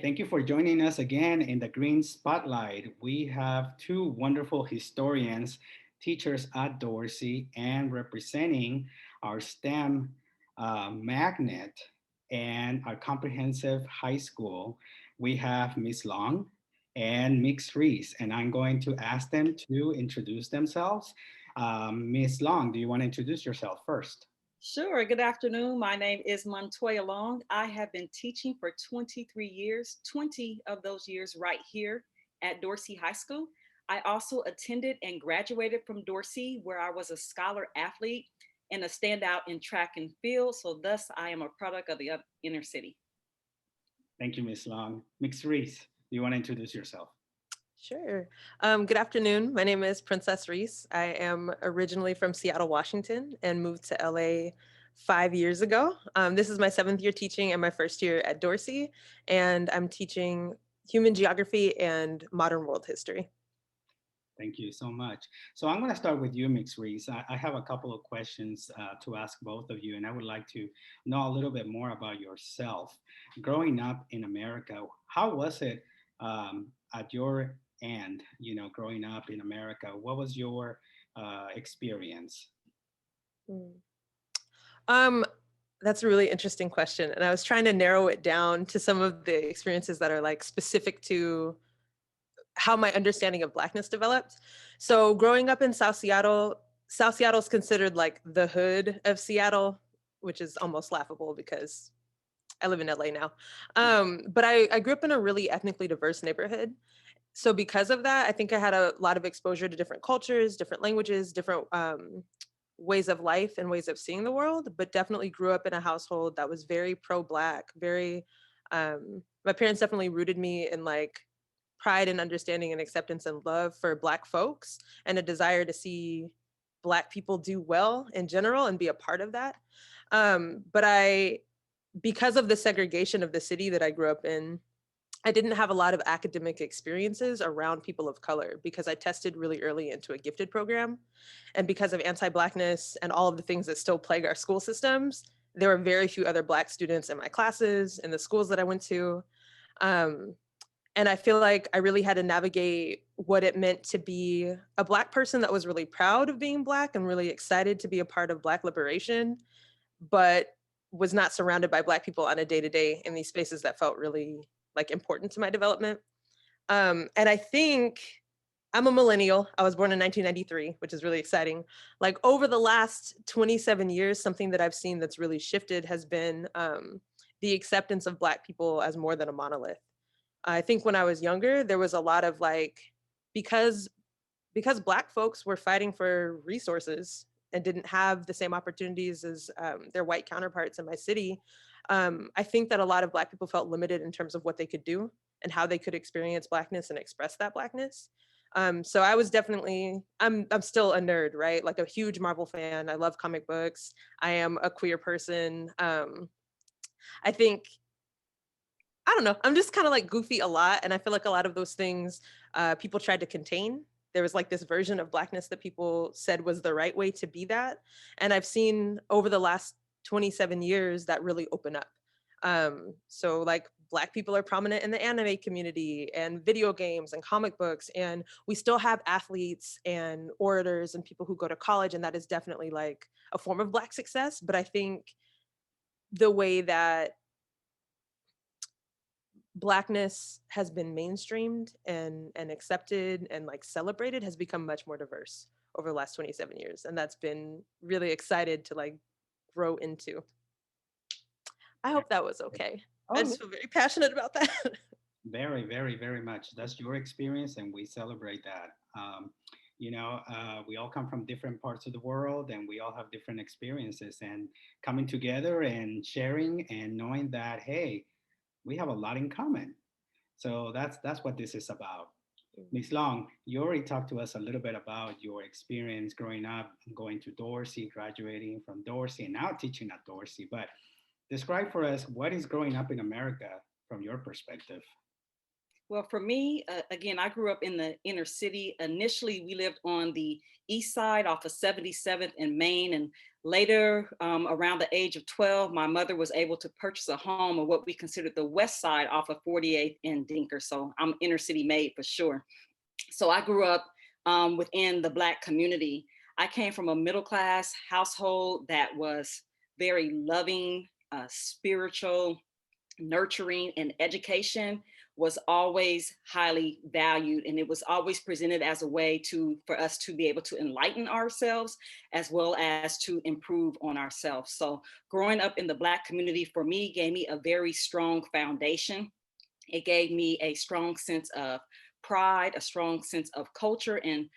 Thank you for joining us again in the Green Spotlight. We have two wonderful historians, teachers at Dorsey, and representing our STEM magnet and our comprehensive high school. We have Miss Long and Miss Reese, and I'm going to ask them to introduce themselves. Miss Long, do you want to introduce yourself first? Sure. Good afternoon. My name is Montoya Long. I have been teaching for 23 years, 20 of those years right here at Dorsey High School. I also attended and graduated from Dorsey, where I was a scholar athlete and a standout in track and field. So, thus, I am a product of the inner city. Thank you, Miss Long. Miss Reese, do you want to introduce yourself? Sure. Good afternoon. My name is Princess Reese. I am originally from Seattle, Washington, and moved to LA 5 years ago. This is my seventh year teaching and my first year at Dorsey, and I'm teaching human geography and modern world history. Thank you so much. So I'm going to start with you, Mix Reese. I have a couple of questions to ask both of you, and I would like to know a little bit more about yourself. Growing up in America, how was it at your end, growing up in America? What was your experience? Mm. Um, that's a really interesting question, and I was trying to narrow it down to some of the experiences that are like specific to how my understanding of Blackness developed. So growing up in South Seattle's considered like the hood of Seattle, which is almost laughable because I live in LA now. But I grew up in a really ethnically diverse neighborhood. So because of that, I think I had a lot of exposure to different cultures, different languages, different ways of life and ways of seeing the world, but definitely grew up in a household that was very pro-Black, very, my parents definitely rooted me in like pride and understanding and acceptance and love for Black folks and a desire to see Black people do well in general and be a part of that. But because of the segregation of the city that I grew up in, I didn't have a lot of academic experiences around people of color because I tested really early into a gifted program. And because of anti-Blackness and all of the things that still plague our school systems, there were very few other Black students in my classes, in the schools that I went to. Um, and I feel like I really had to navigate what it meant to be a Black person that was really proud of being Black and really excited to be a part of Black liberation, but was not surrounded by Black people on a day to day in these spaces that felt really like important to my development. And I think I'm a millennial. I was born in 1993, which is really exciting. Like over the last 27 years, something that I've seen that's really shifted has been the acceptance of Black people as more than a monolith. I think when I was younger, there was a lot of like, because Black folks were fighting for resources and didn't have the same opportunities as their white counterparts in my city, I think that a lot of Black people felt limited in terms of what they could do and how they could experience Blackness and express that Blackness. So I was definitely, I'm still a nerd, right? Like a huge Marvel fan. I love comic books. I am a queer person. I think I don't know. I'm just kind of like goofy a lot. And I feel like a lot of those things people tried to contain. There was like this version of Blackness that people said was the right way to be that. And I've seen over the last 27 years that really open up. So like Black people are prominent in the anime community and video games and comic books. And we still have athletes and orators and people who go to college. And that is definitely like a form of Black success. But I think the way that Blackness has been mainstreamed and accepted and like celebrated has become much more diverse over the last 27 years, and that's been really excited to like grow into. I hope that was okay. I Oh, just feel very passionate about that. very, very, very much. That's your experience, and we celebrate that. We all come from different parts of the world, and we all have different experiences. And coming together and sharing and knowing that, hey, we have a lot in common. So that's what this is about. Miss Long, you already talked to us a little bit about your experience growing up, going to Dorsey, graduating from Dorsey, and now teaching at Dorsey. But describe for us what is growing up in America from your perspective. Well, for me, again, I grew up in the inner city. Initially, we lived on the east side off of 77th and Main. And later, around the age of 12, my mother was able to purchase a home of what we considered the west side off of 48th and Dinker. So I'm inner city made for sure. So I grew up within the Black community. I came from a middle class household that was very loving, spiritual, nurturing, and education was always highly valued, and it was always presented as a way to for us to be able to enlighten ourselves as well as to improve on ourselves. So growing up in the Black community for me gave me a very strong foundation. It gave me a strong sense of pride, a strong sense of culture, and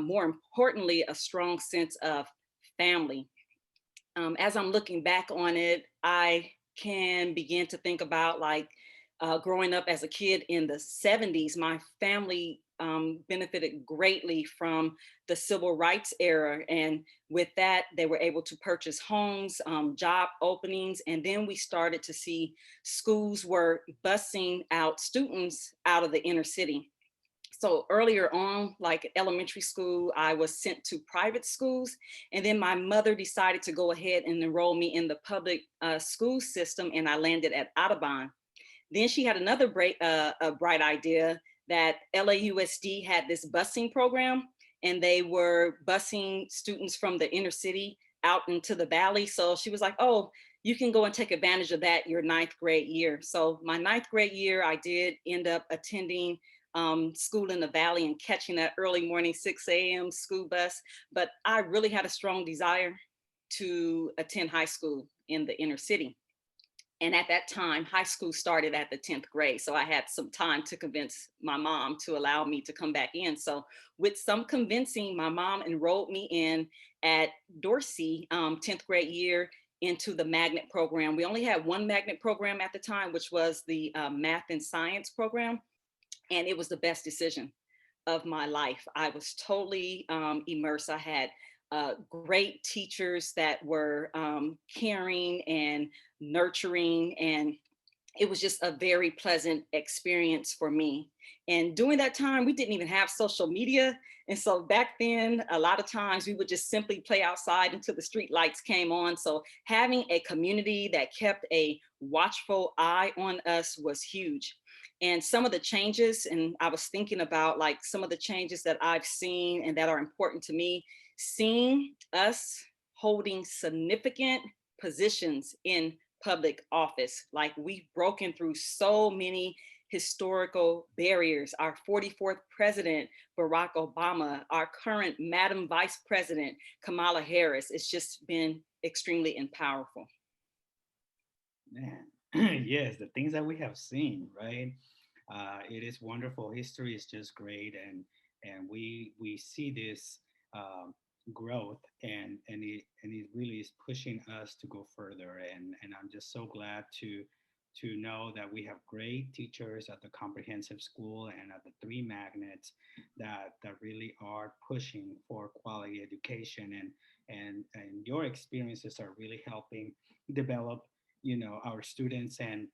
more importantly, a strong sense of family. As I'm looking back on it, I can begin to think about like growing up as a kid in the 70s. My family benefited greatly from the civil rights era. And with that, they were able to purchase homes, job openings. And then we started to see schools were busing out students out of the inner city. So earlier on, like elementary school, I was sent to private schools. And then my mother decided to go ahead and enroll me in the public school system, and I landed at Audubon. Then she had another a bright idea that LAUSD had this busing program, and they were busing students from the inner city out into the valley. So she was like, oh, you can go and take advantage of that your ninth grade year. So my ninth grade year, I did end up attending school in the valley and catching that early morning 6 a.m. school bus. But I really had a strong desire to attend high school in the inner city. And at that time, high school started at the 10th grade. So I had some time to convince my mom to allow me to come back in. So with some convincing, my mom enrolled me in at Dorsey 10th grade year into the magnet program. We only had one magnet program at the time, which was the math and science program. And it was the best decision of my life. I was totally immersed. I had great teachers that were caring and nurturing, and it was just a very pleasant experience for me. And during that time, we didn't even have social media. And so back then, a lot of times we would just simply play outside until the street lights came on. So having a community that kept a watchful eye on us was huge. And some of the changes, and I was thinking about like some of the changes that I've seen and that are important to me, seeing us holding significant positions in public office. Like we've broken through so many historical barriers. Our 44th president, Barack Obama, our current Madam Vice President, Kamala Harris. It's just been extremely powerful. Man, yes, the things that we have seen, right? It is wonderful. History is just great, and we see this growth, and it really is pushing us to go further. And I'm just so glad to know that we have great teachers at the comprehensive school and at the three magnets that really are pushing for quality education, and your experiences are really helping develop, our students, and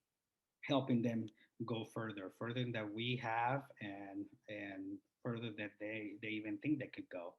helping them go further than that we have, and further that they even think they could go.